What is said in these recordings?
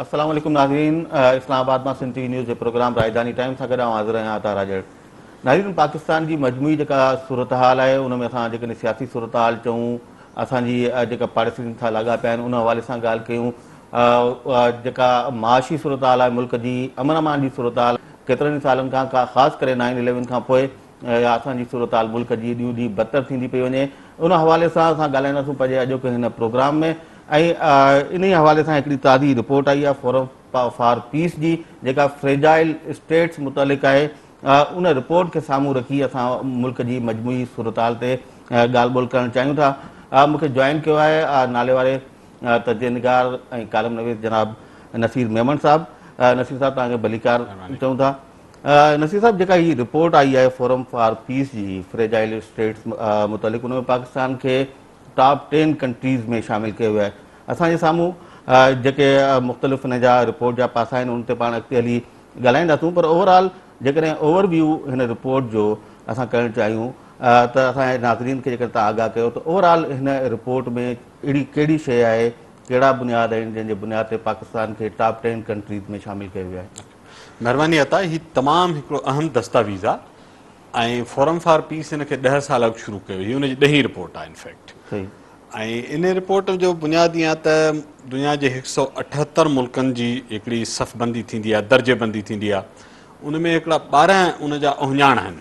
अस्सलाम वालेकुम नाज़रीन, इस्लामाबाद में सिंध टीवी न्यूज़ के प्रोग्राम राजधानी टाइम से गॾु हाज़िर आहियां तारा जड़। नाज़रीन, पाकिस्तान की मजमूई जेका सूरत हाल है उनमें असां जेकॾहिं सियासी सूरत हाल चऊं, असांजी जेका पाड़ेसियुनि सां लाॻापिया आहिनि उन हवाले सां ॻाल्हि कयूं, जेका माशी सूरत हाल आहे मुल्क जी, अमन अमान जी सूरत हाल केतिरनि सालनि खां ख़ासि करे 9/11 खां पोइ असांजी सूरत हाल मुल्क जी ॾींहों ॾींहुं बदतर थींदी पई वञे, उन हवाले सां असां ॻाल्हाईंदासीं पंहिंजे अॼोके हिन प्रोग्राम में। ऐं इन हवाले सां हिकिड़ी ताज़ी रिपोर्ट आई आहे फोरम फॉर पीस जी, जेका फ्रेजाइल स्टेट्स मुतलिक़ आहे। उन रिपोर्ट खे साम्हूं रखी असां मुल्क जी मजमूई सूरत हाल ते ॻाल्हि ॿोल करणु चाहियूं था। मूंखे जॉइन कयो आहे नाले वारे तजनिगार ऐं कालम नवीस जनाब नसीर मेमन साहब। नसीर साहब तव्हांखे भलीकार चऊं था। नसीर साहब, जेका हीअ रिपोर्ट आई आहे फोरम फॉर पीस जी फ्रेजाइल स्टेट्स मुतलिक़, उन में पाकिस्तान खे टॉप 10 कंट्रीज़ में शामिल कयो वियो आहे। असांजे साम्हूं जेके मुख़्तलिफ़ हिन जा रिपोर्ट जा पासा आहिनि उन ते पाण अॻिते हली ॻाल्हाईंदासीं, पर ओवरऑल जेकॾहिं ओवरव्यू हिन रिपोर्ट जो असां करणु चाहियूं त असांजे नाज़रीन खे जेकर तव्हां आगाह कयो त ओवरऑल हिन रिपोर्ट में अहिड़ी कहिड़ी शइ आहे, कहिड़ा बुनियाद आहिनि जंहिंजे बुनियाद ते पाकिस्तान खे टॉप 10 कंट्रीज़ में शामिल कयो वियो आहे? महिरबानी अता, हीउ तमामु हिकिड़ो अहम दस्तावेज़ आहे ऐं फोरम फॉर पीस हिन खे 10 साल अॻु शुरू कयो। हीअ हुनजी 10हीं रिपोर्ट आहे इनफैक्ट। ऐं इन रिपोर्ट जो बुनियादु ईअं आहे त दुनिया जे 178 मुल्कनि जी हिकिड़ी सफ़बंदी थींदी आहे, दर्जेबंदी थींदी आहे। उन में हिकिड़ा 12 उन जा उहिञाण आहिनि,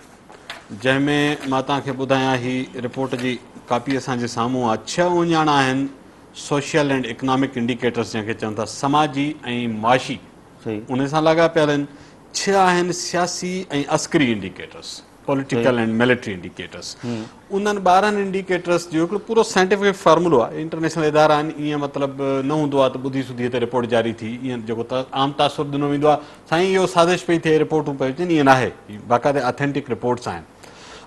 जंहिंमें मां तव्हांखे ॿुधायां हीअ रिपोर्ट जी कापी असांजे साम्हूं आहे। 6 उहिञाण आहिनि सोशल एंड इकनॉमिक इंडिकेटर्स, जंहिंखे चवनि था समाजी ऐं माशी, उन सां लाॻापियल आहिनि। 6 आहिनि सियासी ऐं Askari indicators, political and military indicators. उन्हनि 12 इंडिकेटर्स जो हिकिड़ो पूरो साइंटिफिक फार्मूलो आहे। इंटरनेशनल इदारा आहिनि, ईअं मतिलबु न हूंदो आहे त ॿुधी सुधी ते रिपोर्ट जारी थी, ईअं जेको आम तासुर ॾिनो वेंदो आहे साईं इहो साज़िश पई थिए रिपोर्टूं पई अचनि, ईअं न आहे। बाक़ाइदे ऑथेंटिक रिपोर्ट्स आहिनि।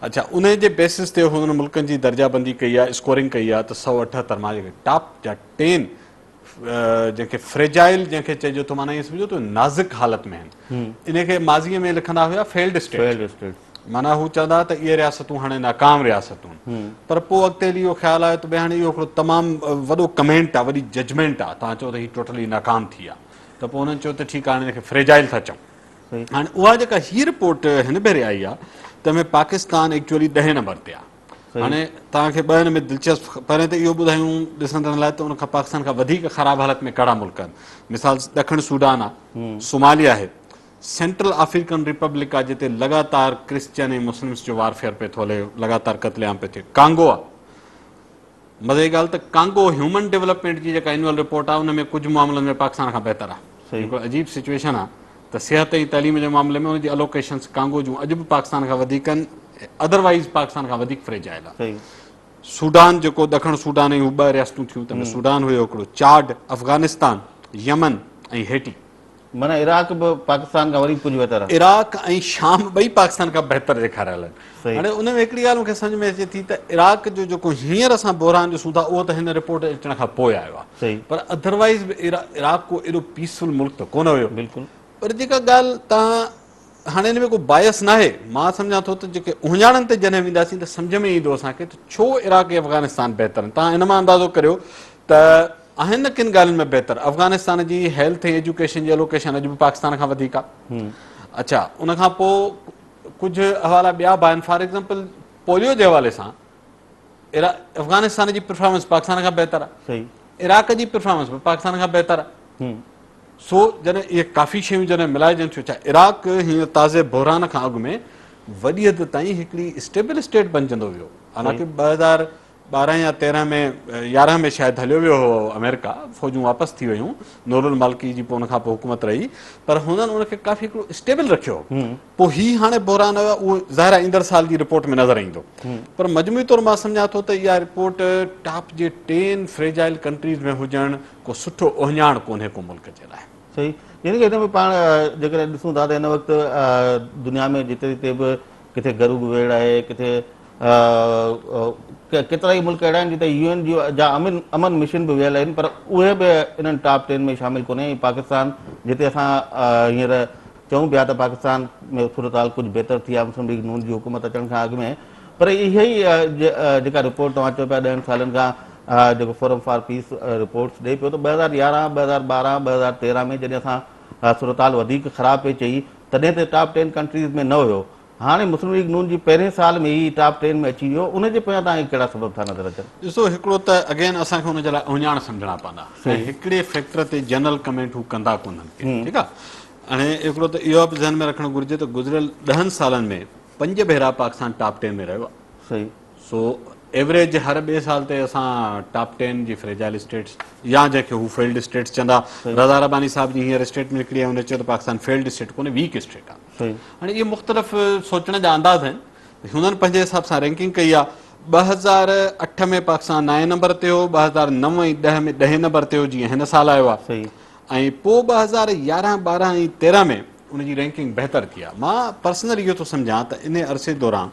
अच्छा, उन जे बेसिस ते हुननि मुल्कनि जी दर्जाबंदी कई आहे, स्कोरिंग कई आहे त 178 मां जेके टॉप जा 10 जंहिंखे फ्रेजाइल जंहिंखे चइजो थो, माना ईअं सम्झो त नाज़ुक हालत में आहिनि। इनखे माज़ीअ में लिखंदा हुआ फेल्ड स्टेट, माना हू चवंदा त इहे रियासतूं हाणे नाकाम रियासतूं। पर पोइ अॻिते हली इहो ख़्यालु आयो त भई हाणे इहो हिकिड़ो तमामु वॾो कमेंट आहे, वॾी जजमेंट आहे। तव्हां चओ त हीअ टोटली नाकाम थी आहे, त पोइ हुननि चयो त ठीकु आहे, हाणे हिनखे फ्रेजाइल था चऊं। हाणे उहा जेका हीअ रिपोर्ट हिन भेरे आई आहे त में पाकिस्तान एक्चुअली 10 नंबर ते आहे। हाणे तव्हांखे ॿ हिन में दिलचस्प, पहिरें त इहो ॿुधायूं ॾिसंदड़ लाइ त उनखां पाकिस्तान खां वधीक ख़राबु हालत में कहिड़ा मुल्क आहिनि। मिसाल ॾखिण सूडान आहे, सोमालिया आहे, सेंट्रल अफ्रीकन रिपब्लिक आहे जिते लगातार क्रिश्चियन ऐं मुस्लिम्स जो वारफेयर पियो थो हले, लगातार क़त्लेआम पियो थिए। कांगो आहे, मज़े जी ॻाल्हि त कांगो ह्यूमन डेवलपमेंट जी जेका एनुअल रिपोर्ट आहे उन में कुझु मामलनि में पाकिस्तान खां बहितर आहे। हिकिड़ो अजीब सिचुएशन आहे त सिहत ऐं तइलीम जे मामले में उनजी अलोकेशन्स कांगो जूं अॼु बि पाकिस्तान खां वधीक आहिनि, अदरवाइज़ पाकिस्तान खां वधीक फ्रेजाइल आहे। सूडान जेको ॾखिण सूडान ऐं हू 2 रियासतूं थियूं, त सूडान हुयो हिकिड़ो, चाड, अफ़गानिस्तान, यमन ऐं हेटी। माना इराक बि पाकिस्तान खां वरी कुझु बहितर आहे। इराक ऐं शाम ॿई पाकिस्तान खां बहितर ॾेखारियल आहिनि। हाणे उन में हिकिड़ी ॻाल्हि मूंखे सम्झ में अचे थी त इराक जो जेको हींअर असां बहरान ॾिसूं था उहो त हिन रिपोर्ट अचण खां पोइ आयो आहे, पर अदरवाइज़ बि इराक को एॾो पीसफुल मुल्क त कोन हुयो। बिल्कुलु। पर जेका ॻाल्हि तव्हां हाणे हिन में को बायस न आहे, मां सम्झां थो त जेके उहिञाणनि ते जॾहिं वेंदासीं त सम्झ में ईंदो असांखे त छो इराक ऐं अफ़गानिस्तान बहितर आहिनि। तव्हां हिन मां अंदाज़ो करियो त आहिनि न किन ॻाल्हियुनि में बहितर। अफ़गानिस्तान जी हेल्थ ऐं एजुकेशन जी एलोकेशन अॼु बि पाकिस्तान खां वधीक आहे। अच्छा, उनखां पोइ कुझु हवाला ॿिया बि आहिनि। फॉर एग्ज़ाम्पल पोलियो जे हवाले सां अफ़गानिस्तान जी परफॉर्मेंस पाकिस्तान खां बहितर आहे, इराक जी परफॉर्मेंस बि पाकिस्तान खां बहितर आहे। सो जॾहिं इहे काफ़ी शयूं जॾहिं मिलाइजनि थियूं, छा इराक हींअर ताज़े बहरान खां अॻु में वॾी हद ताईं हिकिड़ी स्टेबल स्टेट बणिजंदो वियो। हालांकि 2012 या 13 में 11 में शायदि हलियो वियो हो अमेरिका, फ़ौजूं वापसि थी वियूं, नूरुल मालिकी जी पोइ उनखां पोइ हुकूमत रही, पर हुननि उनखे काफ़ी हिकिड़ो स्टेबल रखियो। पोइ हीअ हाणे बहरान आयो आहे, उहो ज़ाहिर आहे ईंदड़ साल जी रिपोर्ट में नज़र ईंदो। पर मजमूई तौरु मां सम्झां थो त इहा रिपोर्ट टॉप जे 10 फ्रेजाइल कंट्रीज़ में हुजणु को सुठो उहिञाण कोन्हे को मुल्क जे लाइ। सही, यानी कि हिन में पाण जेकॾहिं ॾिसूं था त हिन वक़्तु दुनिया में जिते जिते बि किथे गरू गुवेड़ आहे, किथे केतिरा ई मुल्क अहिड़ा आहिनि जिते UN जा अमन मिशन बि वियल आहिनि, पर उहे बि इन्हनि टॉप 10 में शामिल कोन्हे। पाकिस्तान जिते असां हींअर चऊं पिया त पाकिस्तान में सूरत हाल कुझु बहितर थी आहे मुस्लिम लीग नून जी हुकूमत अचण खां अॻु में, पर इहा ई जेका रिपोर्ट तव्हां चओ पिया 10 सालनि खां जेको फोरम फॉर पीस रिपोर्ट्स ॾे पियो त 2011, 2012, 2013 में जॾहिं असां सूरत हाल वधीक ख़राबु पई चई तॾहिं त टॉप 10 कंट्रीज़ में न हुयो। हाणे मुस्लिम लीग नून जी पहिरें साल में ई टॉप 10 में अची वियो, उनजे पोयां तव्हांखे कहिड़ा सबब था नज़र अचनि? ॾिसो, हिकिड़ो त अगेन असांखे हुनजे लाइ उञाण सम्झणा पवंदा ऐं हिकिड़े फैक्टर ते जनरल कमेंट हू कंदा कोन्हनि, ठीकु आहे। हाणे हिकिड़ो त इहो बि ध्यान में रखणु घुरिजे त गुज़िरियल 10 सालनि में 5 भेरा पाकिस्तान टॉप 10 में रहियो आहे। सही। सो एवरेज हर ॿिए साल ते असां टॉप 10 जी फ्रेजाइल स्टेट्स या जंहिंखे हू फेल्ड स्टेट्स चवंदा, रज़ा रबानी साहिब जी हींअर स्टेटमेंट निकिरी आहे, हुन चयो त पाकिस्तान फेल्ड स्टेट कोन्हे, वीक स्टेट आहे। हाणे इहे मुख़्तलिफ़ सोचण जा अंदाज़ आहिनि। हुननि पंहिंजे हिसाब सां रैंकिंग कई आहे। 2008 में पाकिस्तान 9 नंबर ते हो, 2009 ऐं 10 में 10 नंबर ते हो, जीअं हिन साल आयो आहे। ऐं पोइ 2011, 12 ऐं 13 में उनजी रैंकिंग बहितर थी आहे। मां पर्सनल इहो थो सम्झां त इन अरसे दौरान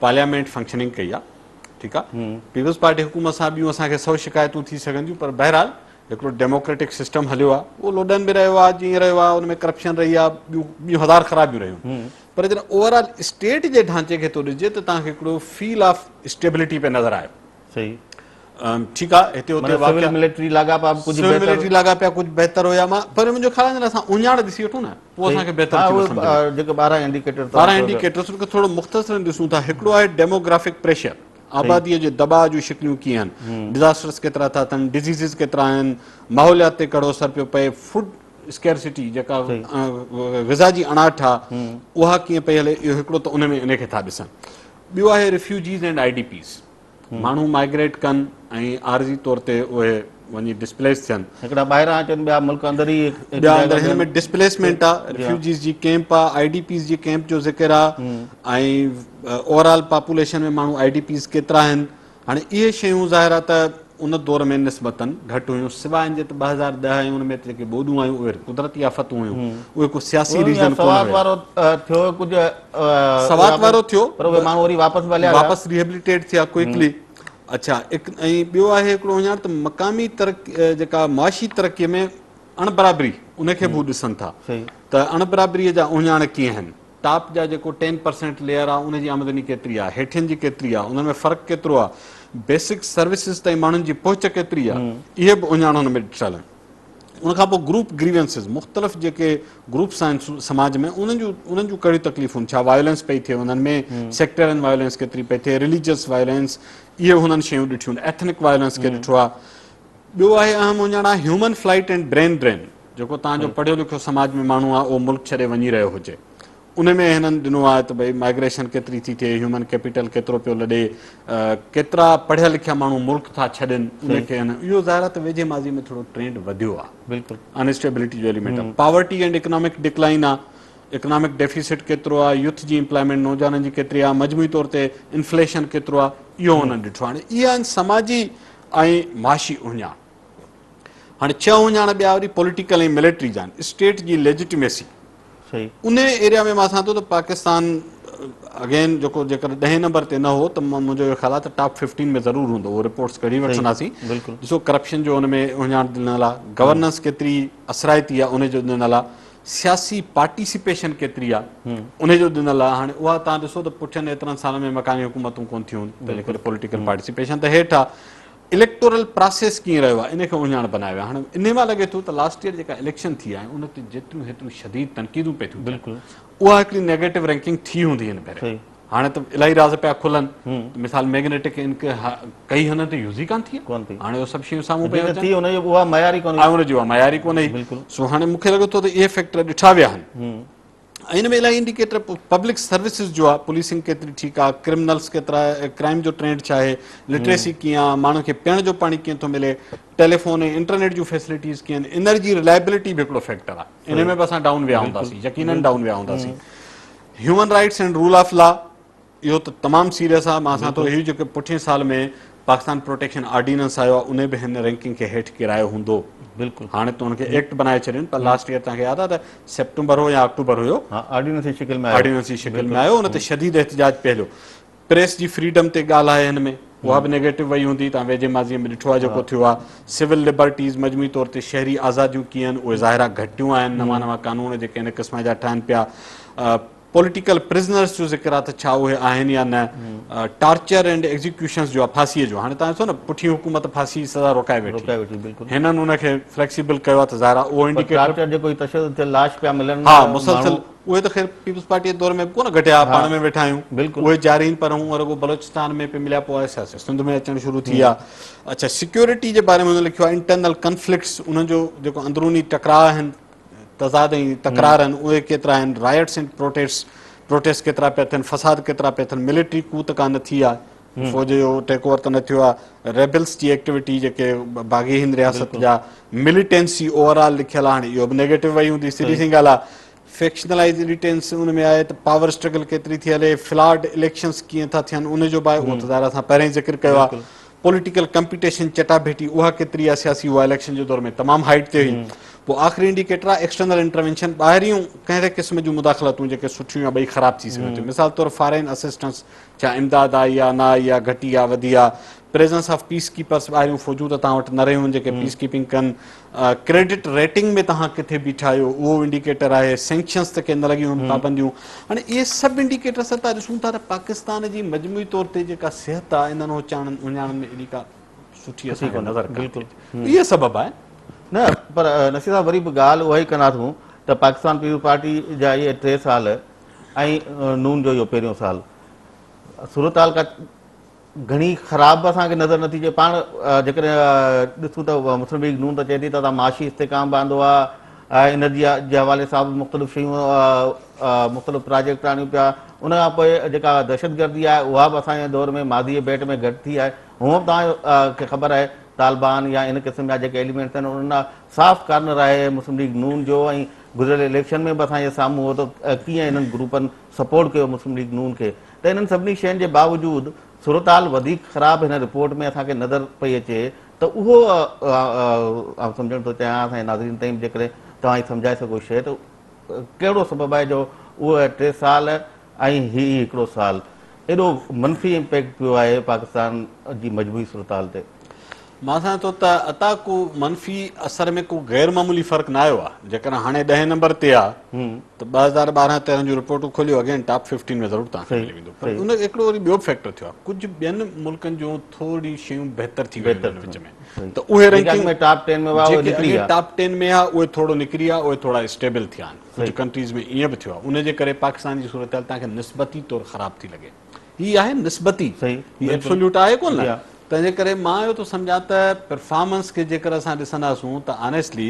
पार्लियामेंट फंक्शनिंग कई आहे, ठीकु आहे। पीपल्स पार्टी हुकूमत सां ॿियूं असांखे 100 शिकायतूं थी सघनि थियूं, पर बहरहाल हिकिड़ो डेमोक्रेटिक सिस्टम हलियो आहे, उहो लोडन बि रहियो आहे जीअं रहियो आहे, उनमें करप्शन रही आहे, ॿियूं हज़ार ख़राबियूं रहियूं। पर जॾहिं ओवरऑल स्टेट जे ढांचे खे थो ॾिजे त तव्हांखे हिकिड़ो फील ऑफ स्टेबिलिटी पे नज़र आयो। सही। ठीकु आहे, हिते हुते सिविल मिलिट्री लाॻापा कुझु बहितर हुया। मां पर मुंहिंजो ख़्याल आहे असां उञाण ॾिसी वठूं न, पोइ असांखे बहितर 12 इंडिकेटर्स थोरो मुख़्तसरन ॾिसूं था। हिकिड़ो आहे डेमोग्राफिक प्रेशर, आबादीअ जे दॿाउ जूं शिकलियूं कीअं आहिनि, डिज़ास्टर्स केतिरा था थियनि, डिज़ीज़िस केतिरा आहिनि, माहौलियात ते कहिड़ो असरु पियो पए, फूड स्कैरसिटी जेका ग़िज़ा जी अणाहठ आहे उहा कीअं पई हले, इहो हिकिड़ो त उन में इनखे था ॾिसनि। ॿियो आहे रिफ्यूजीज़ एंड IDPs, माण्हू माइग्रेट कनि ऐं आरज़ी तौर ते उहे वञी डिस्प्लेस थियनि, हिकिड़ा ॿाहिरां अचनि, ॿिया मुल्क अंदरि ई हिन में डिस्प्लेसमेंट आहे, रिफ्यूजीज़ जी कैंप आहे, IDPs जी कैंप जो ज़िक्र आहे, ऐं ओवरऑल पॉपुलेशन में माण्हू IDPs केतिरा आहिनि। हाणे इहे शयूं ज़ाहिर आहे त उन दौर में निस्बतन घटि हुयूं, सवाइ जे त 2010 ऐं उन में जेके ॿोॾूं आयूं उहे कुदरती आफ़तूं हुयूं, उहे को सियासी रीज़न सवात वारो थियो, वापसि रिहेबिलिटेट थिया क्विकली। अच्छा, ऐं ॿियो आहे हिकिड़ो वञा त मक़ामी तरक़ी जेका मुआशी तरक़ीअ में अणबराबरी, उनखे बि ॾिसनि था त अणबराबरीअ जा उञाण कीअं आहिनि। टॉप जा जेको 10% लेयर आहे उनजी आमदनी केतिरी आहे, हेठियुनि जी केतिरी आहे, उनमें फ़र्क़ु केतिरो आहे, बेसिक सर्विसिस ताईं माण्हुनि जी पहुच केतिरी आहे, इहे बि उञाण हुन में ॾिठल आहिनि। उनखां पोइ ग्रुप ग्रीवेंसिस, मुख़्तलिफ़ जेके ग्रुप्स आहिनि समाज में, उन्हनि जूं कहिड़ियूं तकलीफ़ूं, छा वायलेंस पई थिए उन्हनि में, सेक्टरल वायलेंस केतिरी पई थिए, रिलीजियस वायलेंस, इहे हुननि शयूं ॾिठियूं, एथनिक वायलेंस खे ॾिठो आहे। ॿियो आहे अहम उञाण आहे human flight and brain drain, जेको तव्हांजो पढ़ियो लिखियो समाज में माण्हू आहे उहो मुल्क छॾे वञी रहियो हुजे, उन में हिननि ॾिनो आहे त भई माइग्रेशन केतिरी थी थिए, ह्यूमन कैपिटल केतिरो पियो लॾे, केतिरा पढ़िया लिखिया माण्हू मुल्क था छॾनि, उनखे इहो ज़ाहिर आहे त वेझे माज़ी में थोरो ट्रेंड वधियो आहे, बिल्कुलु अनस्टेबिलिटी जो एलिमेंट आहे। पॉवर्टी एंड इकोनॉमिक डिक्लाइन आहे, इकोनॉमिक डेफिसिट केतिरो आहे, यूथ जी एम्प्लॉयमेंट नौजवाननि जी केतिरी आहे, मजमूई तौर ते इन्फ्लेशन केतिरो आहे, इहो हुननि ॾिठो। हाणे इहे आहिनि समाजी ऐं माशी उञाण। हाणे 6 उञाण ॿिया वरी पॉलिटिकल ऐं मिलिट्री जा आहिनि, स्टेट जी लेजिटिमेसी। उन एरिया में मां सम्झां थो त पाकिस्तान अगेन जेकर 10 नंबर ते न हो त मुंहिंजो इहो ख़्याल आहे त टॉप 15 में ज़रूरु हूंदो, उहो रिपोर्ट्स कढी वठंदासीं। ॾिसो, करप्शन जो हुन में उञाण ॾिनल आहे, गवर्नेंस केतिरी असराइती आहे उनजो ॾिनल आहे, सियासी पार्टिसिपेशन केतिरी आहे उनजो ॾिनल आहे। हाणे उहा तव्हां ॾिसो त पुठियनि एतिरनि सालनि में मकानी हुकूमतूं कोन थियूं, तंहिंजे करे पॉलिटिकल पार्टिसिपेशन त हेठि आहे। इलेक्टोरल प्रोसेस कीअं रहियो आहे, इनखे उञाण बनायो आहे। हाणे इन मां लॻे थो त लास्ट ईयर जेका इलेक्शन थी आहे उन ते जेतिरियूं हेतिरियूं शदीद तनक़ीदूं पई थियूं, बिल्कुलु उहा हिकिड़ी नेगेटिव रैंकिंग थी हूंदी हिन भेरे। हाणे त इलाही राज़ पिया खुलनि, मिसाल मैग्नेटिक इंक कई हंधि ते यूज़ ई कोन थी, हाणे उहे सभु शयूं साम्हूं पियूं अचनि, उनजी उहा मयारी कोन्हे। सो हाणे मूंखे लॻे थो त इहे फैक्टर ॾिठा विया आहिनि। इन में इलाही इंडिकेटर पब्लिक सर्विसिस जो आहे, पुलिसिंग केतिरी ठीकु आहे, क्रिमिनल्स केतिरा, क्राइम जो ट्रेंड छा आहे, लिटरेसी कीअं आहे, माण्हू खे पीअण जो पाणी कीअं थो मिले, टेलीफोन ऐं इंटरनेट जूं फैसिलिटीज़ कीअं आहिनि, एनर्जी रिलायबिलिटी बि हिकिड़ो फैक्टर आहे, इन में बि असां डाउन विया हूंदासीं, यकीनन डाउन विया हूंदासीं। Human rights and rule of law, इहो त तमामु सीरियस आहे। मां सम्झां थो इहो जेके पुठिएं साल में पाकिस्तान प्रोटेक्शन ऑर्डिनेंस आयो आहे उन बि हिन रैंकिंग खे हेठि किरायो हूंदो, बिल्कुलु। हाणे त हुनखे एक्ट बनाए छॾियो, पर लास्ट ईयर तव्हांखे यादि आहे त सेप्टेंबर हो या अक्टूबर हुयो, ऑर्डिनेंस जी शिकिल में आयो, हुन ते शदीद एहतिजाज पियो। प्रेस जी फ्रीडम ते ॻाल्हि आहे हिन में, उहा बि नेगेटिव वई हूंदी, तव्हां वेझे माज़ीअ में ॾिठो आहे जेको थियो आहे। सिविल लिबर्टीज़, मजमूई तौर ते शहरी आज़ादियूं कीअं आहिनि, उहे ज़ाहिर आहे घटियूं आहिनि, नवां कानून जेके हिन क़िस्म जा ठहनि पिया। पॉलिटिकल प्रिज़नर्स जो ज़िक्र आहे त छा उहे आहिनि या न, टार्चर एंड एग्जीक्यूशन्स जो आहे फांसीअ जो, हाणे तव्हां ॾिसो न पुठी हुकूमत फांसी जी सज़ा रोकाए वेठी, बिल्कुलु हिननि उनखे फ्लेक्सिबल कयो आहे त ज़ाहिर आहे उहो इंडिकेटर टार्चर जेको तशद्दुद थियल लाश पिया मिलनि हा मुसलसल उहे त ख़ैर पीपल्स पार्टी जे दौर में कोन घटिया पाण में वेठा आहियूं बिल्कुलु उहे जारी आहिनि, पर हूअं रुॻो बलोचिस्तान में पे मिलिया, पोइ सिंध में अचणु शुरू थी विया। अच्छा, सिक्योरिटी जे बारे में हुन लिखियो आहे इंटरनल कन्फ्लिक्ट्स, उन्हनि जो जेको अंदरूनी टकराव आहिनि, तज़ाद ऐं तकरार आहिनि उहे केतिरा आहिनि, राइट्स एंड प्रोटेस्ट केतिरा पिया थियनि, फसाद केतिरा पिया थियनि, मिलिट्री कूद का न थी आहे, फ़ौज जो टेक ओवर त न थियो आहे, रेबल्स जी एक्टिविटी जेके बाग़ी हिंद रियासत जा, मिलिटेंसी ओवरऑल लिखियलु आहे, हाणे इहो बि नेगेटिव वई हूंदी, सीधी सी ॻाल्हि आहे, फैक्शनलाइज़ इलिटेंस उन में आहे त पावर स्ट्रगल केतिरी थी हले, फ्लॉड इलेक्शंस कीअं था थियनि उनजो बि आहे, उहो त ज़ाहिर असां पहिरियों ज़िक्र कयो आहे, पॉलिटिकल कंपीटिशन चटाभेटी उहा केतिरी आहे सियासी, उहा इलेक्शन जे दौर में तमामु हाइट ते हुई। पोइ आख़िरी इंडिकेटर आहे एक्सटर्नल इंटरवेंशन, ॿाहिरियूं कहिड़े क़िस्म जूं मुदाख़लतूं जेके सुठियूं या ॿई ख़राब थी सघनि थियूं, मिसाल तौरु फॉरेन असिस्टेंस, छा इमदाद आई या न आई या घटी आहे वधी आहे, प्रेज़ेंस ऑफ पीस कीपर्स, ॿाहिरियूं फ़ौजूं त तव्हां वटि न रहियूं जेके पीस कीपिंग कनि, क्रेडिट रेटिंग में तव्हां किथे बीठा आहियो उहो इंडिकेटर आहे, सैंक्शन्स ते के न लॻियूं आहिनि पाबंदियूं, हाणे इहे सभु इंडिकेटर्स असां ॾिसूं था त पाकिस्तान जी मजमूई तौर ते जेका सिहत आहे इन्हनि उञाणनि में एॾी का सुठी असांखे नज़र बिल्कुलु इहे सबबु आहे न, पर नसीर साहब वरी बि ॻाल्हि उहा ई कंदासूं त पाकिस्तान पीपल्स पार्टी जा इहे 3 साल ऐं नून जो इहो पहिरियों साल सूरत हाल का घणी ख़राबु असांखे नज़र नथी अचे। पाण जेकॾहिं ॾिसूं त मुस्लिम लीग नून त चए थी त तव्हां माशी इस्तेकाम बि आंदो आहे, एनर्जी जे हवाले सां बि मुख़्तलिफ़ शयूं मुख़्तलिफ़ प्रोजेक्ट आणियूं पिया, उन खां पोइ जेका दहशतगर्दी आहे उहा बि असांजे दौर में मादीअ बेट में घटि थी आहे। हूअं बि तव्हांखे ख़बर आहे तालिबान या इन क़िस्म जा जेके एलिमेंट्स आहिनि उन्हनि साफ़ कार्नर आहे मुस्लिम लीग नून जो, ऐं गुज़िरियल इलेक्शन में बि असांजे साम्हूं हो त कीअं हिननि ग्रुपनि सपोर्ट कयो मुस्लिम लीग नून खे, त इन्हनि सभिनी शयुनि जे बावजूदि सूरत हाल वधीक ख़राबु हिन रिपोर्ट में असांखे नज़र पई अचे, त उहो सम्झणु थो चाहियां असांजे नाज़रीन ताईं जेकॾहिं तव्हां सम्झाए सघो शइ त कहिड़ो सबबु आहे जो उहे 3 साल ऐं हिकिड़ो साल एॾो मनफ़ी इम्पैक्ट पियो आहे पाकिस्तान जी मजबूरी सूरत हाल ते। मां सम्झां थो त अता को मनफ़ी असर में को गैर मामूली फ़र्क़ु न आयो आहे, जेकॾहिं हाणे 10 नंबर ते आहे त 2012-13 जूं रिपोर्टूं खोलियो अगेन टॉप 15 में ज़रूरु तव्हांखे मिली वेंदो, पर उन हिकिड़ो वरी ॿियो फैक्टर थियो आहे, कुझु ॿियनि मुल्कनि जूं थोरी शयूं बहितर थी वियूं आहिनि विच में, त उहे रैंकिंग में टॉप 10 में टॉप 10 में आहे उहे थोरो निकिरी आहे, उहे थोरा स्टेबल थिया आहिनि, कुझु कंट्रीज़ में ईअं बि थियो आहे, उनजे करे पाकिस्तान जी सूरत हाल तव्हांखे निस्बती तौरु ख़राबु थी लॻे, हीअ आहे निस्बती, हीअ एब्सोल्यूट आहे कोन, तंहिंजे करे मां इहो थो सम्झां त परफॉर्मेंस खे जेकर असां ॾिसंदासूं त ऑनेस्टली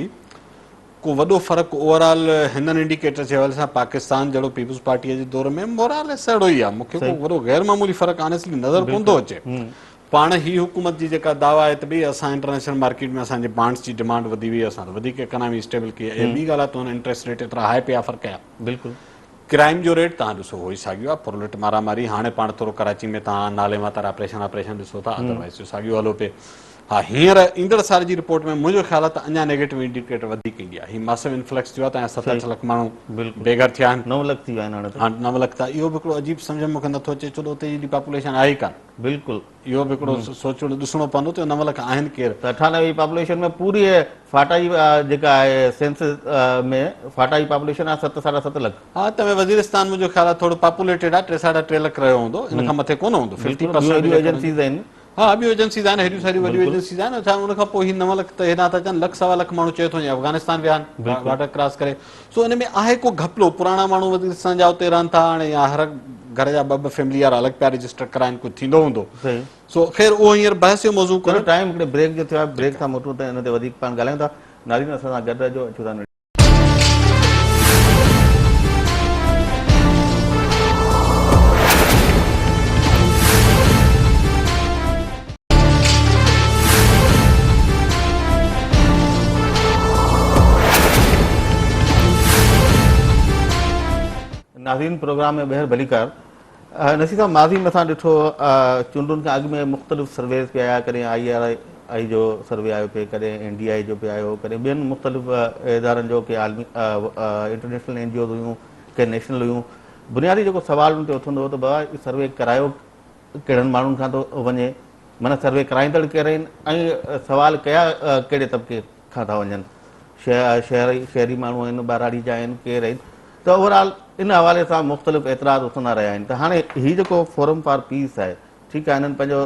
को वॾो फ़र्क़ु ओवरऑल हिननि इंडिकेटर्स जे हवाले सां पाकिस्तान जहिड़ो पीपल्स पार्टीअ जे दौर में मोराल अहिड़ो ई आहे, मूंखे को वॾो गैर मामूली फ़र्क़ु ऑनेस्टली नज़र कोन थो अचे। पाण ही हुकूमत जी जेका दावा आहे त भई असां इंटरनेशनल मार्केट में असांजे बॉन्ड्स जी डिमांड वधी वई, असां वधीक इकोनॉमी स्टेबल कई आहे, ॿी ॻाल्हि आहे त हुन इंट्रस्ट रेट एतिरा हाई पिया फ़र्क़ु कया, बिल्कुलु क्राइम जो रेट तव्हां ॾिसो हो ई साॻियो आहे, पुरलट मारामारी, हाणे पाण थोरो कराची में तव्हां नाले मां तारा ऑपरेशन ॾिसो था, अदरवाइज़ साॻियो हलो पिए। हा, हींअर ईंदड़ साल जी रिपोर्ट में मुंहिंजो ख़्यालु आहे त अञा नेगेटिव इंडिकेटर वधीक ईंदी आहे, हीउ मासिव इन्फ्लक्स थियो आहे, तव्हां 7 लख माण्हू बेघर थिया आहिनि, 9 लख थी विया आहिनि हाणे 9 लख था, इहो बि हिकिड़ो अजीब सम्झ में मूंखे नथो अचे, छो त उते एॾी पॉपुलेशन आहे ई कान, बिल्कुलु इहो बि हिकिड़ो सोचणो ॾिसणो पवंदो त 9 लख आहिनि केरु, त 98 पॉपुलेशन में पूरी फाटा जी जेका आहे सेंसस में फाटा जी पॉपुलेशन आहे 7.7 लख। हा, त वज़ीरिस्तान मुंहिंजो ख़्यालु आहे थोरो पॉपुलेटेड आहे, 3.3 लख रहियो हूंदो, इन खां मथे कोन हूंदो, 50% एजेंसीज़ आहिनि, हा ॿियूं एजेंसीज़ आहिनि, हेॾियूं सारियूं वॾियूं एजेंसीज़ आहिनि, छा उन खां पोइ ही 9 लख त हेॾां था अचनि, 1.25 लख माण्हू चए थो अफ़गानिस्तान विया आहिनि बॉर्डर क्रॉस करे, सो इन में आहे को घपलो, पुराणा माण्हू वज़ीरिस्तान जा उते रहनि था, हाणे या हर घर जा 2 फैमिली वारा अलॻि पिया रजिस्टर कराइनि, कुझु थींदो हूंदो, सो ख़ैर उहो हींअर बहस जो मौज़ू कोन्हे, टाइम हिकिड़े ब्रेक जो थियो आहे, ब्रेक खां मोटूं त हिन ते वधीक पाण ॻाल्हायूं था, नाज़रीन असां सां गॾु रहजो, अचूं था। नाज़रीन प्रोग्राम में ॿीहर भलीकार। नसीर साहब, माज़ी में असां ॾिठो चूंडुनि खां अॻु में मुख़्तलिफ़ सर्वेस पिया आया, कॾहिं IRI जो सर्वे आयो पिए, कॾहिं NDI जो पिया आयो, कॾहिं ॿियनि मुख़्तलिफ़ इदारनि जो, के आलमी इंटरनेशनल NGOs हुयूं, के नेशनल हुयूं। बुनियादी जेको सवाल उन ते उथंदो हो त बाबा सर्वे करायो कहिड़नि माण्हुनि खां थो वञे, माना सर्वे कराईंदड़ केरु आहिनि, ऐं सवाल कया कहिड़े तबिके खां था वञनि, शहरी माण्हू आहिनि, ॿाराड़ी जा आहिनि, केरु आहिनि, त त ओवरऑल इन हवाले सां मुख़्तलिफ़ एतिराज़ उथंदा रहिया आहिनि। त हाणे हीउ जेको फोरम फॉर पीस आहे, ठीकु आहे, हिननि पंहिंजो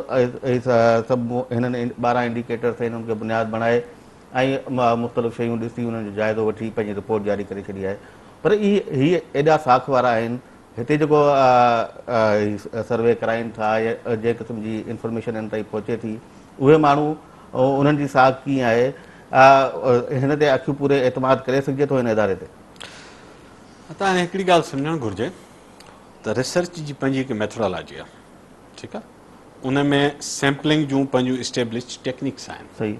सभु हिननि 12 इंडिकेटर्स हिननि खे बुनियादु बणाए ऐं मुख़्तलिफ़ शयूं ॾिसी हुननि जो जाइज़ो वठी पंहिंजी रिपोर्ट जारी करे छॾी आहे। पर हीअ एॾा साख वारा आहिनि, हिते जेको सर्वे कराइनि था या जंहिं क़िस्म जी इंफॉर्मेशन हिन ताईं पहुचे थी, उहे माण्हू उन्हनि जी साख कीअं आहे, हिन ते अखियूं पूरे एतमाद करे सघिजे थो हिन इदारे ते? त हाणे हिकिड़ी ॻाल्हि सम्झणु घुरिजे त रिसर्च जी पंहिंजी हिकु मेथोडोलॉजी आहे, ठीकु आहे, उन में सैम्पलिंग जूं पंहिंजूं इस्टेब्लिश टेक्निक्स आहिनि। सही,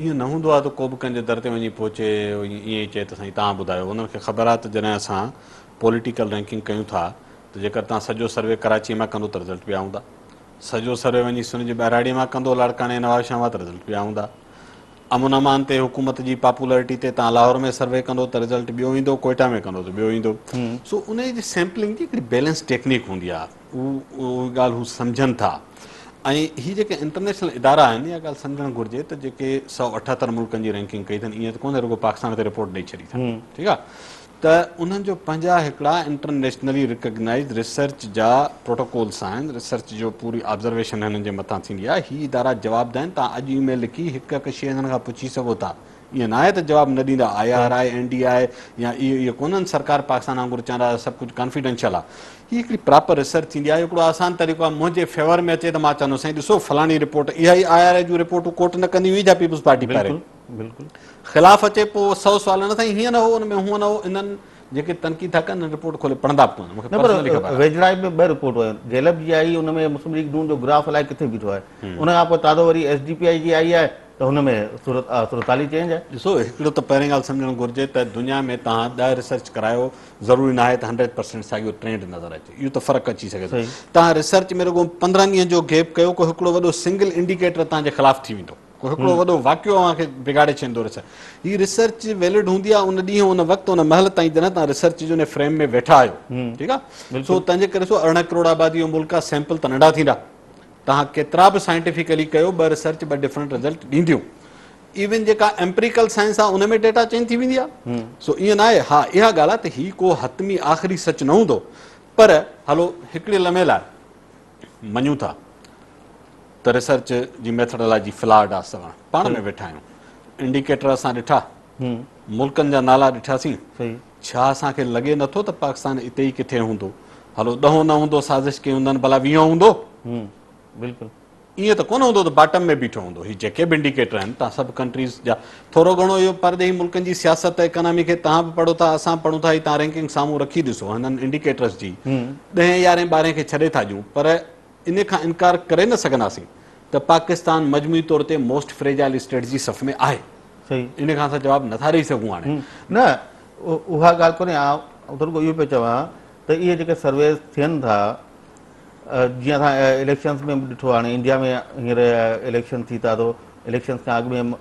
ईअं न हूंदो आहे त को बि कंहिंजे दर ते वञी पहुचे ईअं ई चए त साईं तव्हां ॿुधायो। उन्हनि खे ख़बर आहे त जॾहिं असां पॉलिटिकल रैंकिंग कयूं था त जेकर तव्हां सॼो सर्वे कराची मां कंदो त रिज़ल्ट ॿिया हूंदा, सॼो सर्वे वञी सुन जी ॿहिराड़ीअ मां कंदो लाड़काणे नवाज़ शाह मां त रिज़ल्ट ॿिया हूंदा, अमन अमान ते हुकूमत जी पॉपुलरिटी ते तव्हां लाहौर में सर्वे कंदो त रिज़ल्ट ॿियो ईंदो, कोयटा में कंदो त ॿियो ईंदो। सो उन जी सैम्पलिंग जी हिकिड़ी बैलेंस टेक्निक हूंदी आहे, उहा ॻाल्हि हू सम्झनि था। ऐं हीअ जेके इंटरनेशनल इदारा आहिनि, इहा ॻाल्हि सम्झणु घुरिजे त जेके 178 मुल्कनि जी रैंकिंग कई अथनि, ईअं त कोन्हे रुगो पाकिस्तान ते रिपोर्ट ॾेई छॾी अथनि, ठीकु आहे, त उन्हनि जो पंहिंजा हिकिड़ा इंटरनेशनली रिकग्नाइज़ रिसर्च जा प्रोटोकॉल्स आहिनि, रिसर्च जो पूरी ऑब्ज़र्वेशन हिननि जे मथां थींदी आहे। हीअ इदारा जवाबु ॾियनि, तव्हां अॼु ईमेल लिखी हिकु हिकु शइ हिननि खां पुछी सघो था, ईअं न आहे त जवाबु न ॾींदा। IRI NDI या इहो कोन्हनि सरकार पाकिस्तान वांगुरु चवंदा सभु कुझु कॉन्फिडेंशियल आहे। हीअ हिकिड़ी प्रॉपर रिसर्च थींदी आहे। हिकिड़ो आसान तरीक़ो आहे, मुंहिंजे फेवर में अचे त मां चवंदो साईं ॾिसो फलाणी रिपोर्ट, इहा ई IRI जूं रिपोर्टूं कोर्ट न कंदी हुई छा पीपुल्स पार्टी पहिरें? बिल्कुलु ख़िलाफ़ अचे पोइ 100 सुवाल न साईं हीअं न हो, हुन में हूअं न हो। इन्हनि जेके तनक़ीद था कनि रिपोर्ट खोले पढ़ंदा बि कोन, मूंखे पर्सनली ख़बर आहे। वेझड़ाई में 2 रिपोर्टूं आहिनि, गैलप जी आई, हुन में मुस्लिम लीग नून जो ग्राफ अलाए किथे बीठो आहे, उन खां पोइ ताज़ो वरी SDPI जी आई आहे त हुन में सूरताली चेंज आहे। ॾिसो, हिकिड़ो त पहिरीं ॻाल्हि सम्झणु घुरिजे त दुनिया में तव्हां 10 रिसर्च करायो, ज़रूरी न आहे त 100% साॻियो ट्रेंड नज़र अचे, इहो त फ़र्क़ु अची सघे थो। तव्हां रिसर्च में रुगो 15 ॾींहंनि जो गैप कयो, को हिकिड़ो वॾो सिंगल इंडिकेटर तव्हांजे ख़िलाफ़ु थी वेंदो, को हिकिड़ो वॾो वाक़ियो तव्हांखे बिगाड़े छॾींदो रिसर्च। हीअ रिसर्च वैलिड हूंदी आहे उन ॾींहुं, उन वक़्तु, उन महल ताईं जॾहिं तव्हां रिसर्च जो फ्रेम में वेठा आहियो, ठीकु आहे। सो तंहिंजे करे 18 करोड़ आबादी जो मुल्क आहे, सैंपल त नंढा थींदा, तव्हां केतिरा बि साइंटिफिकली कयो, 2 रिसर्च 2 डिफरेंट रिज़ल्ट ॾींदियूं। इवन जेका एम्पिरिकल साइंस आहे उन में डेटा चेंज थी वेंदी आहे। सो ईअं न आहे, हा इहा ॻाल्हि आहे त हीउ को हतमी आख़िरी सच न हूंदो, पर हलो हिकिड़े लम्हे लाइ मञूं था त रिसर्च जी मेथोडोलॉजी फ्लॉड आहे। असां पाण में वेठा आहियूं, इंडिकेटर असां ॾिठा, मुल्कनि जा नाला ॾिठासीं, छा असांखे लॻे नथो त पाकिस्तान हिते ई किथे हूंदो? हलो 10 न हूंदो, साज़िश कई हूंदनि, भला 20 हूंदो? बिल्कुलु ईअं त कोन हूंदो त बॉटम में बीठो हूंदो। हीअ जेके बि इंडिकेटर आहिनि, तव्हां सभु कंट्रीज़ जा थोरो घणो इहो परदेही मुल्कनि जी सियासत इकोनॉमी खे तव्हां बि पढ़ो था, असां पढ़ूं था, तव्हां रैंकिंग साम्हूं रखी ॾिसो हिननि इंडिकेटर्स जी, 10, 11, 12 खे छॾे था ॾियूं, पर इन खां इनकार करे न सघंदासीं त पाकिस्तान मजमूई तौर ते मोस्ट फ्रेजाइल स्टेट जी सफ़ में आहे। इन खां असां जवाबु नथा ॾेई सघूं। हाणे न उहा ॻाल्हि कोन्हे, थोरो इहो पियो चवां त इहे जेके सर्वेस थियनि था, जीअं असां इलेक्शन्स में बि ॾिठो, हाणे इंडिया में हींअर इलेक्शन थी था, तो इलेक्शन्स खां अॻु में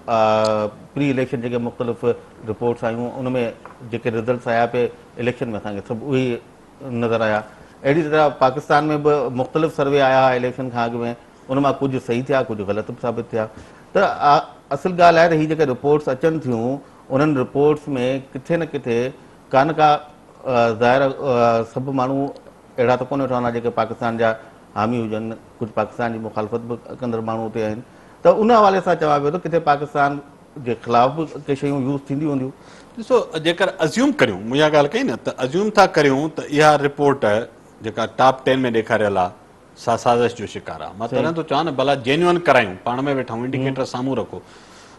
प्री इलेक्शन जेके मुख़्तलिफ़ रिपोर्ट्स आयूं, उन में जेके रिज़ल्ट्स आया पे इलेक्शन में असांखे सभु उहे ई नज़र आया। अहिड़ी तरह पाकिस्तान में बि मुख़्तलिफ़ सर्वे आया हुआ इलेक्शन खां अॻु में, उन मां कुझु सही थिया, कुझु ग़लति बि साबित थिया। त असुलु ॻाल्हि आहे त हीअ जेके रिपोर्ट्स अचनि थियूं, उन्हनि रिपोर्ट्स में किथे न किथे का न का ज़ाहिर सभु माण्हू अहिड़ा त कोन्ह ठहंदा जेके पाकिस्तान जा हामी हुजनि, कुझु पाकिस्तान जी मुखालफ़त बि कंदड़ माण्हू उते आहिनि। त उन हवाले सां चवां पियो त किथे पाकिस्तान जे ख़िलाफ़ बि के शयूं यूज़ थींदियूं हूंदियूं। ॾिसो, जेकर अज़्यूम करियूं, मुंहिंजा ॻाल्हि कई न, त अज़्यूम था करियूं त इहा रिपोर्ट जेका टॉप 10 में ॾेखारियल आहे, सा साज़िश जो शिकार आहे। मां तॾहिं थो चवां न, भला जेन्युअन करायूं, पाण में वेठा आहियूं, इंडिकेटर साम्हूं रखो,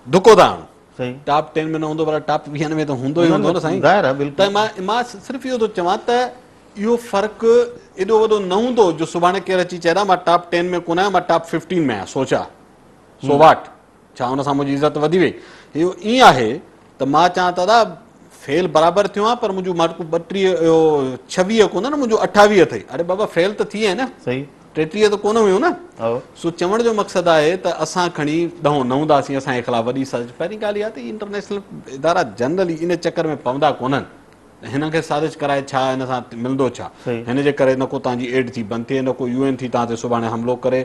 धुको था हणूं, टॉप 10 में न हूंदो, भला टॉप 20 में त हूंदो ई हूंदो न साईं। त मां सिर्फ़ु इहो थो चवां त इहो फ़र्क़ु एॾो वॾो न हूंदो जो सुभाणे केरु अची चए मां टॉप 10 में कोन आहियां, मां टॉप 15 में आहियां, सोचा सो वाट, छा हुन सां मुंहिंजी इज़त वधी वई? इहो ईअं आहे त मां चवां दादा फेल बराबरि थियो आहे, पर मुंहिंजो मार्कूं 26 कोन न, मुंहिंजो 28 अथई। अरे बाबा फेल त थी आहे न, 33 त कोन हुयूं न। सो चवण जो मक़सदु आहे त असां खणी 10 न हूंदासीं, असांजे ख़िलाफ़ु वॾी साज़िश। पहिरीं ॻाल्हि इहा त इंटरनेशनल इदारा जनरली इन चकर में पवंदा कोन्हनि, हिन खे साज़िश कराए छा हिन सां मिलंदो छा, हिन जे करे न को तव्हांजी एड थी बंदि थिए, न को UN थी तव्हां ते सुभाणे हमिलो करे।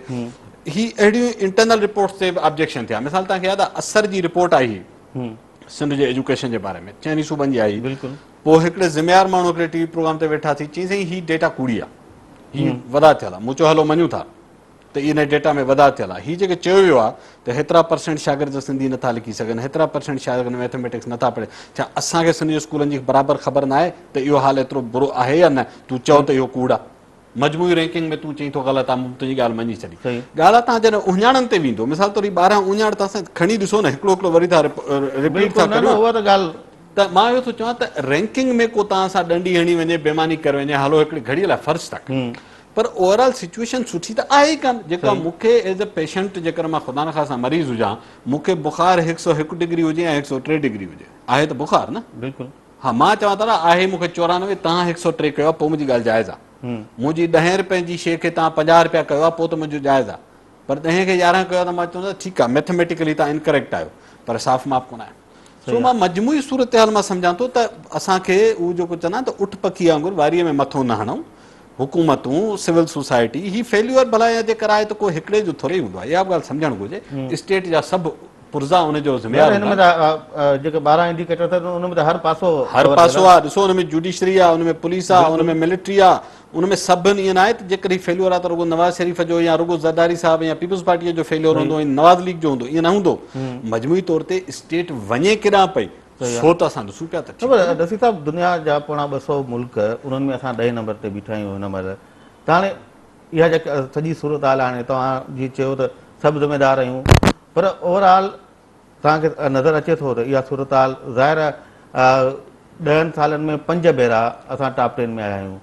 ही अहिड़ियूं इंटरनल रिपोर्ट्स ते बि ऑब्जेक्शन थिया। मिसाल तव्हांखे यादि आहे, असर जी रिपोर्ट आई हुई सिंध जे एजुकेशन जे बारे में, 4 सूबनि जी आई, पोइ हिकिड़े ज़िम्मेवार माण्हू हिकिड़े टीवी प्रोग्राम ते वेठा थी चई साईं ही डेटा कूड़ी आहे, ही वॾा थियल आहे। मूं चयो हलो मञूं था त इन डेटा में वॾा थियल आहे। ही जेके चयो वियो आहे त हेतिरा % शागिर्द सिंधी नथा लिखी सघनि, हेतिरा % शागिर्द मैथमेटिक्स नथा पढ़े, छा असांखे सिंधी स्कूलनि जी बराबरि ख़बर न आहे त इहो हाल एतिरो बुरो आहे या न? तूं चओ त इहो कूड़ आहे, मजमूई रैंकिंग में तूं चई थो ग़लति आहे, मूं तुंहिंजी ॻाल्हि मञी छॾी। ॻाल्हि आहे तव्हां जॾहिं उञाणनि ते वेंदो, मिसाल तौर 12 उञाण त असां खणी ॾिसो न, हिकिड़ो हिकिड़ो वरी था रिपीट था करियो। त मां इहो थो चवां त रैंकिंग में को तव्हां सां ॾंडी हणी वञे, बेमानी करे वञे, हलो हिकिड़ी घड़ीअ लाइ फ़र्ज़ु था कनि, पर ओवरऑल सिचुएशन सुठी त आहे ई कान। जेका मूंखे एज़ अ पेशेंट, जेकर मां ख़ुदा न ख़ास्ता मरीज़ हुजां, मूंखे बुखार 101 डिग्री हुजे या 103 डिग्री हुजे, आहे त बुखार न? बिल्कुलु। हा, मां चवां थो न आहे मूंखे 94, तव्हां 103 कयो आहे, पोइ मुंहिंजी ॻाल्हि जाइज़ आहे। मुंहिंजी 10 रुपए जी शइ खे तव्हां 50 रुपया कयो आहे, पोइ त मुंहिंजो जाइज़ आहे। पर 10 खे 11 कयो आहे त मां चवंदो ठीकु आहे, मैथमेटिकली तव्हां इनकरेक्ट आहियो, पर साफ़ माप कोन आहे। सो मां मजमूई सूरत हाल मां सम्झां थो त असांखे उहो जेको चवंदा आहिनि त उठ पखी वांगुरु वारीअ में मथो न हणूं। हुकूमतूं, सिविल सोसाइटी, ही फेल्यूअर भला जे कराए त को हिकिड़े जो थोरे हूंदो आहे, इहा बि ॻाल्हि सम्झणु घुरिजे। स्टेट जा सभु पुर्ज़ा उनजो ज़िम्मेवार जेके 12 इंडिकेटर अथनि उनमें त हर पासो आहे। ॾिसो हुनमें जुडिशरी आहे, हुनमें पुलिस आहे, हुनमें मिलिट्री आहे, उनमें सभिनी ईअं न आहे त जेकर ही फेल्यूअर आहे त रुगो नवाज़ शरीफ़ जो या रुगो ज़रदारी साहिब या पीपल्स पार्टीअ जो फेल्यूअर हूंदो, नवाज़ लीग जो हूंदो, ईअं न हूंदो। मजमूई तौर ते स्टेट वञे केॾांहुं पई, सो त असां ॾिसूं पिया त रफ़ी साहिब, दुनिया जा पोणा 200 मुल्क, उन्हनि में असां 10 नंबर ते बीठा आहियूं हिन महिल। त हाणे इहा जेका सॼी सूरत हाल, हाणे तव्हां जीअं चयो त सभु ज़िम्मेदार आहियूं, पर ओवरऑल तव्हांखे नज़र अचे थो त इहा सूरत हाल ज़ाहिर 10 सालनि में 5 भेरा असां टॉप 10 में आया आहियूं।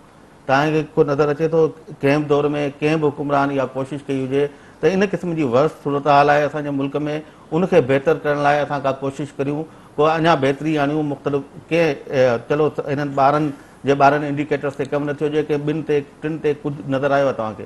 तव्हांखे को नज़र अचे थो कंहिं बि दौर में कंहिं बि हुकुमरान इहा कोशिशि कई हुजे त इन क़िस्म जी वर्स्ट सूरत हाल आहे असांजे मुल्क में, उनखे बहितर करण लाइ असां का कोशिशि करियूं, को अञा बहितरी आणियूं, मुख़्तलिफ़ कंहिं चलो हिननि ॿारनि इंडिकेटर्स ते कमु न थियो हुजे, के 2 ते 3 ते कुझु नज़र आयो आहे तव्हांखे?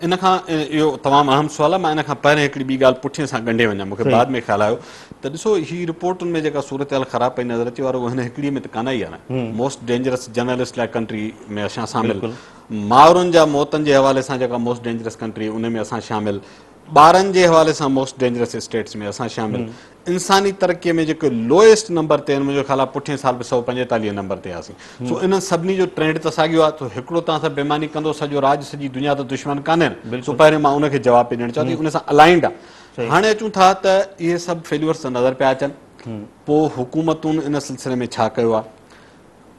इन खां इहो तमामु अहम सुवालु आहे। मां इन खां पहिरियों हिकिड़ी ॿी ॻाल्हि पुठीअ सां ॻंढे वञा, मूंखे बाद में ख़्यालु आयो त ॾिसो ही रिपोर्टुनि में जेका सूरत हाल ख़राबु पई नज़र अचे वारो हिन हिकिड़ी में त कान ई आहे न। मोस्ट डेंजरस जर्नलिस्ट लाइ कंट्री में असां शामिलु, माउरुनि जा मौतनि जे हवाले सां जेका मोस्ट डेंजरस कंट्री उन में असां शामिलु, ॿारनि जे हवाले सां मोस्ट डेंजरस स्टेट्स में असां शामिलु, इंसानी तरक़ीअ में जेके लोएस्ट नंबर ते आहिनि, मुंहिंजो ख़्यालु आहे पुठिएं साल बि 145 नंबर ते आसीं। सो इन्हनि सभिनी जो ट्रेंड त साॻियो आहे। त हिकिड़ो तव्हां सां बेमानी कंदो सॼो राज, सॼी दुनिया त दुश्मन कान्हे, सो पहिरियों मां उनखे जवाबु ॾियणु चाहियां थी, उन सां अलाइंड आहे। हाणे अचूं था त इहे सभु फेल्यूअर्स नज़र पिया अचनि, पोइ हुकूमतुनि इन सिलसिले में छा कयो आहे?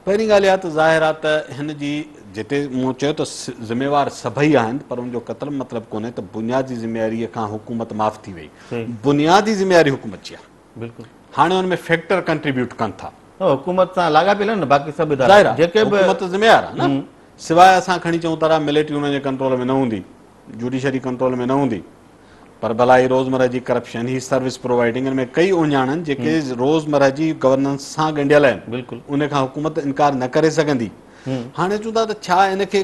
पहिरीं ॻाल्हि इहा त ज़ाहिर आहे त हिन जी जिते मूं चयो त ज़िम्मेवार सभई आहिनि, पर उनजो क़तल मतिलबु कोन्हे त बुनियादी ज़िम्मेवारीअ खां हुकूमत माफ़ थी वई। बुनियादी ज़िम्मेवारी हुकूमत जी आहे। बिल्कुलु। हाणे हुन में फैक्टर कंट्रीब्यूट कनि था, हुकूमत सां लाॻापियल आहिनि, बाक़ी सभु जेके बि हुकूमत ज़िम्मेवार आहे न, सवाइ असां खणी चऊं था मिलिट्री हुनजे कंट्रोल में न हूंदी, जुडिशरी कंट्रोल में न हूंदी, पर भला ही रोज़मरह जी करप्शन, ही सर्विस प्रोवाइडिंग में कई उञाणनि जेके रोज़मरह जी गवर्नेंस सां ॻंढियल आहिनि। बिल्कुलु। उन खां हुकूमत इनकार न करे सघंदी। हाणे चऊं था त छा इनखे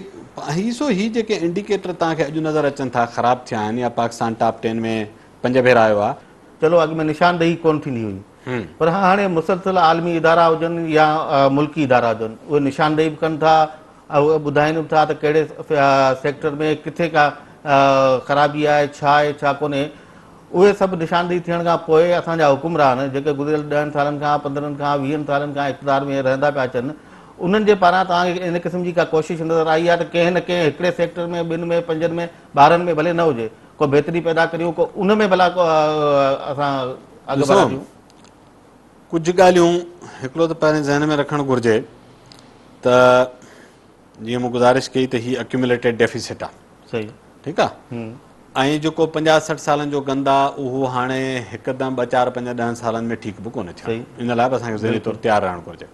ही जेके इंडिकेटर तव्हांखे अॼु नज़र अचनि था ख़राबु थिया आहिनि, या पाकिस्तान टॉप 10 में 5 भेरा आयो आहे, चलो अॻु में निशानदेही कोन थींदी हुई, पर हाणे मुसलसल आलमी इदारा हुजनि या मुल्की इदारा हुजनि, उहे निशानदेही बि कनि था, उहे ॿुधाइनि बि था त कहिड़े सेक्टर में किथे का ख़राबी आहे, छा कोन्हे। उहे सभु निशानदेही थियण खां पोइ असांजा हुकुमरान जेके गुज़िरियल 10 सालनि खां 15 खां 20 सालनि खां इक़्तिदार में रहंदा पिया अचनि, उन्हनि जे पारां तव्हांखे इन क़िस्म जी का कोशिशि नज़र आई आहे त कंहिं न कंहिं हिकिड़े सेक्टर में, 2 में, 5 में, 12 में भले न हुजे, को बहितरी पैदा करियूं, को उन में भला को असां अॻु वधायूं? कुझु ॻाल्हियूं हिकिड़ो त पहिरें ज़हन में रखणु घुरिजे त जीअं मूं गुज़ारिश कई त हीअ एक्यूमुलेटेड डेफिसिट आहे। सही, ठीकु आहे। ऐं जेको 50-60 सालनि जो गंद आहे उहो हाणे हिकदमि 2, 4, 5, 10 सालनि में ठीकु बि कोन्हे थियो। इन लाइ बि असांखे ज़हनी तौरु तयारु रहणु घुरिजे।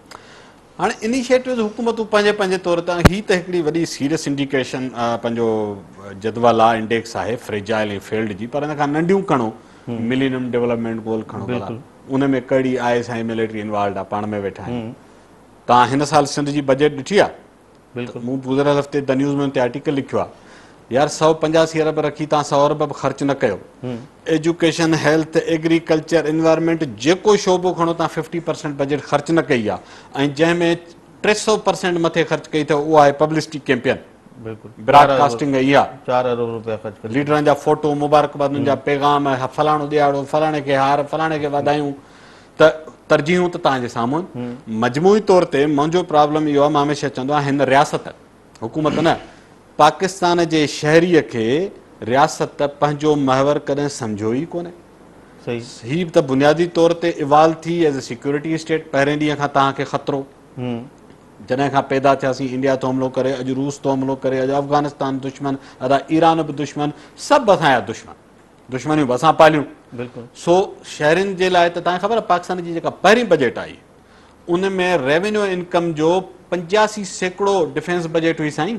हाणे इनिशिएटिव्स हुकूमतूं पंहिंजे तौर तां, ही त हिकिड़ी वॾी सीरियस इंडिकेशन पंहिंजो जदवल आहे, इंडेक्स आहे फ्रेजाइल ऐं फेल्ड जी, पर हिन खां नंढियूं खणो, मिलेनियम डेवलपमेंट गोल खणो, उन में कड़ी IS ऐं मिलिट्री इन्वॉल्व आहे, पाण में वेठा आहिनि। तव्हां हिन साल सिंध जी बजट ॾिठी आहे? बिल्कुलु। मूं गुज़िरियल हफ़्ते द न्यूज़ में ते आर्टिकल लिखियो आहे, यार 185 अरब रखी तव्हां 100 अरब बि ख़र्च न कयो। एजुकेशन, हेल्थ, एग्रीकल्चर, इन्वायरमेंट, जेको शोबो खणो तव्हां 50% बजट ख़र्च न कई आहे, ऐं जंहिंमें 300% मथे ख़र्च कई अथव उहा आहे पब्लिसिटी कैंपेन। बिल्कुलु। ब्रॉडकास्टिंग इहा 4 अरब रुपया ख़र्च कयो, लीडरनि जा फोटो, मुबारकबादुनि जा पैगाम, फलाणो ॾियारो, फलाणे खे हार, फलाणे खे वाधायूं। त तरजीहूं त तव्हांजे साम्हूं आहिनि। मजमूई तौर ते मुंहिंजो प्रॉब्लम इहो आहे, मां हमेशह चवंदो आहियां, हिन रियासत हुकूमत न पाकिस्तान जे शहरीअ खे रियासत पंहिंजो महवर कॾहिं सम्झो ई कोन्हे। सही ही त बुनियादी तौर ते इवाल्व थी एज़ अ सिक्योरिटी स्टेट। पहिरें ॾींहं खां तव्हांखे ख़तरो, जॾहिं खां पैदा थियासीं इंडिया थो हमलो करे, अॼु रूस थो हमलो करे, अॼु अफ़गानिस्तान दुश्मन, अदा ईरान बि दुश्मन, सभु असांजा दुश्मन, दुश्मनियूं बि असां पालियूं। बिल्कुलु। सो शहरनि जे लाइ त तव्हांखे ख़बर आहे पाकिस्तान जी जेका पहिरीं बजट आई उन में रेवेन्यू इनकम जो 85% डिफेंस बजट हुई साईं।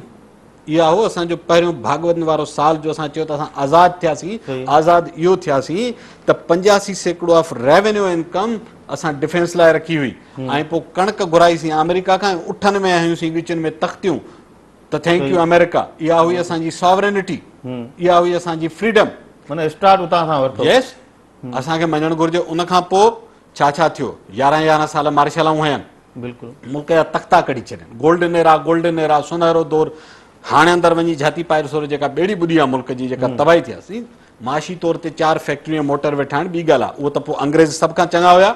इहा हो असांजो पहिरियों भागवत वारो साल जो असां चयो त असां आज़ादु थियासीं। आज़ादु इहो थियासीं त 85% ऑफ रेवेन्यू इनकम असां डिफेंस लाइ रखी हुई। ऐं पोइ कणिक घुराईसीं अमेरिका खां, उठनि में आहियूंसीं विचनि में तख़्तियूं, त थैंक यू अमेरिका। इहा हुई असांजी सॉवरेनिटी, इहा हुई असांजी फ्रीडम। माना स्टार्ट उतां खां वरितो। यस, असांखे मञणु घुरिजे। उन खां पोइ छा थियो, 11 साल मार्शलाऊं हुयनि, बिल्कुलु मुल्क जा तख़्ता कढी छॾनि। गोल्डन एरा, सुनहरो दौर। हाणे अंदरि वञी झाती पाए ॾिसो, जेका ॿेड़ी ॿुॾी आहे मुल्क जी, जेका तबाही थियासीं। माशी तौर ते 4 फैक्ट्रियूं मोटर वेठा आहिनि, ॿी ॻाल्हि आहे उहो त पोइ अंग्रेज़ सभ खां चङा हुया।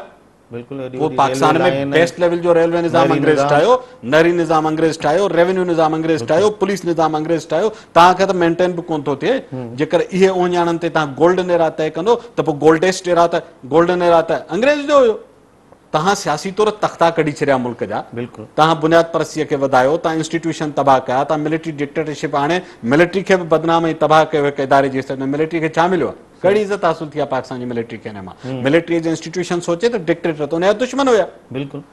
पोइ पाकिस्तान में बेस्ट लेवल जो रेलवे निज़ाम अंग्रेज़ ठाहियो, नहरी निज़ाम अंग्रेज़ ठाहियो, रेवेन्यू निज़ाम अंग्रेज़ ठाहियो, पुलिस निज़ाम अंग्रेज़ ठाहियो। तव्हांखे त मेंटेन बि कोन थो थिए। जेकर इहे ओञाणनि ते तव्हां गोल्डन एरा तय कंदो त पोइ गोल्डेस्ट एरा त गोल्डन एरा त अंग्रेज़ जो हुयो। तव्हां सियासी तौर तख़्ता कढी छॾिया मुल्क जा। बिल्कुलु। तव्हां बुनियाद परस्तीअ खे वधायो, तव्हां इंस्टीट्यूशन तबाह कया, तव्हां मिलिट्री डिक्टेटरशिप, हाणे मिलिट्री खे बि बदनाम ऐं तबाह कयो हिकु इदारे जे स्तर में। मिलिट्री खे छा मिलियो आहे? कहिड़ी इज़त हासिल थी आहे पाकिस्तान जी मिलिट्री खे? हिन मां मिलिट्री जो इंस्टीट्यूशन सोचे त डिक्टेटर त उनजा दुश्मन हुया। बिल्कुलु।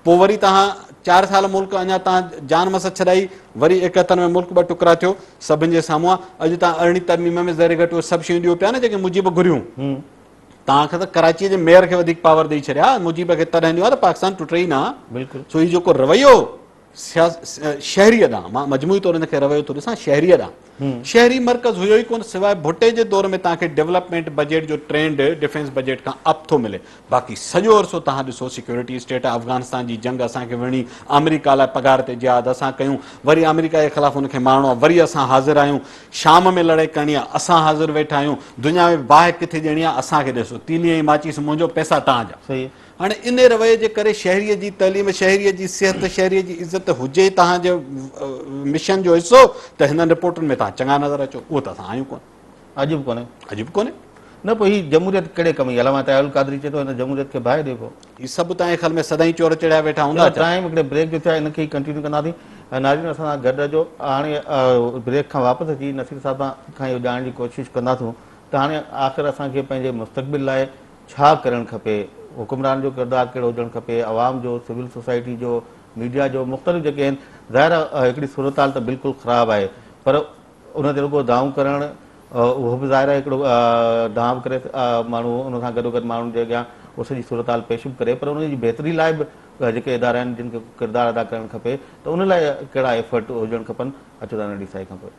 पोइ वरी तव्हां 4 साल मुल्क अञा तव्हां जान मस छॾाई, वरी 71 में मुल्क ॿ टुकड़ा थियो सभिनि जे साम्हूं आहे। अॼु तव्हां अरिड़हीं तरमीम में ज़रे घटि सभु शयूं ॾियो पिया न जेके मुजीब घुरियूं। तव्हांखे त कराचीअ जे मेयर खे वधीक पावर ॾेई छॾिया, मुजीब खे तॾहिं ॾियो आहे त पाकिस्तान टुटे ई न। बिल्कुलु। सो हीउ जेको रवैयो शहरीअ ॾांहुं, मां मजमूई तौर हिनखे रवैयो थो ॾिसां, शहरीअ ॾांहुं शहरी मर्कज़ हुयो ई कोन, सवाइ भुटे जे दौर में तव्हांखे डेवलपमेंट बजट जो ट्रेंड डिफेंस बजट खां अप थो मिले। बाक़ी सॼो अरसो तव्हां ॾिसो सिक्योरिटी स्टेट आहे। अफ़गानिस्तान जी जंग असांखे विणी, अमेरिका लाइ पघार ते जिहाद असां कयूं, वरी अमेरिका जे ख़िलाफ़ हुनखे मारणो आहे, वरी असां हाज़िर आहियूं। शाम में लड़ाई करणी आहे, असां हाज़िर वेठा आहियूं। दुनिया में बाहि किथे ॾियणी आहे, असांखे ॾिसो, तीली ऐं माचीस मुंहिंजो, पैसा तव्हांजा। सही। हाणे इन रवैये जे करे शहरीअ जी तइलीम, शहरीअ जी सिहत, शहरीअ जी इज़त हुजे तव्हांजे मिशन जो हिसो, त हिन रिपोर्टुनि में तव्हां चङा नज़र अचो। उहो त असां आहियूं कोन, अॼु बि कोन्हे। अॼु बि कोन्हे। न पोइ हीअ जमूरियत कहिड़े कम जी? अलामा तयाल क़ादरी चए थो हिन जमूरियत खे बाहि ॾियो को। हीअ सभु तव्हांजे ख़्याल में सदाईं चोर चढ़िया वेठा हूंदा। टाइम हिकिड़े ब्रेक जो थियो आहे, हिनखे ई कंटिन्यू कंदासीं। नाज़रीन, असां सां गॾु अचो। हाणे ब्रेक खां वापसि अची नसीर साहिब खां इहो ॼाणण जी कोशिशि कंदासीं त हाणे आख़िर असांखे पंहिंजे मुस्तक़बिल लाइ छा करणु खपे। हुकुमरान जो किरदारु कहिड़ो हुजणु खपे, आवाम जो, सिविल सोसाइटी जो, मीडिया जो, मुख़्तलिफ़ जेके आहिनि। ज़ाहिर आहे हिकिड़ी सूरत हाल त बिल्कुलु ख़राबु आहे, पर उन ते रुॻो दाऊं करणु उहो बि ज़ाहिर आहे हिकिड़ो दांव करे माण्हू उन सां गॾोगॾु माण्हुनि जे अॻियां उहो सॼी सूरत हाल पेश बि करे, पर उनजी बहितरी लाइ बि जेके इदारा आहिनि जिन खे किरदारु अदा करणु खपे, त उन लाइ कहिड़ा एफर्ट हुजणु खपनि। अचो था नंढी साई खां पोइ।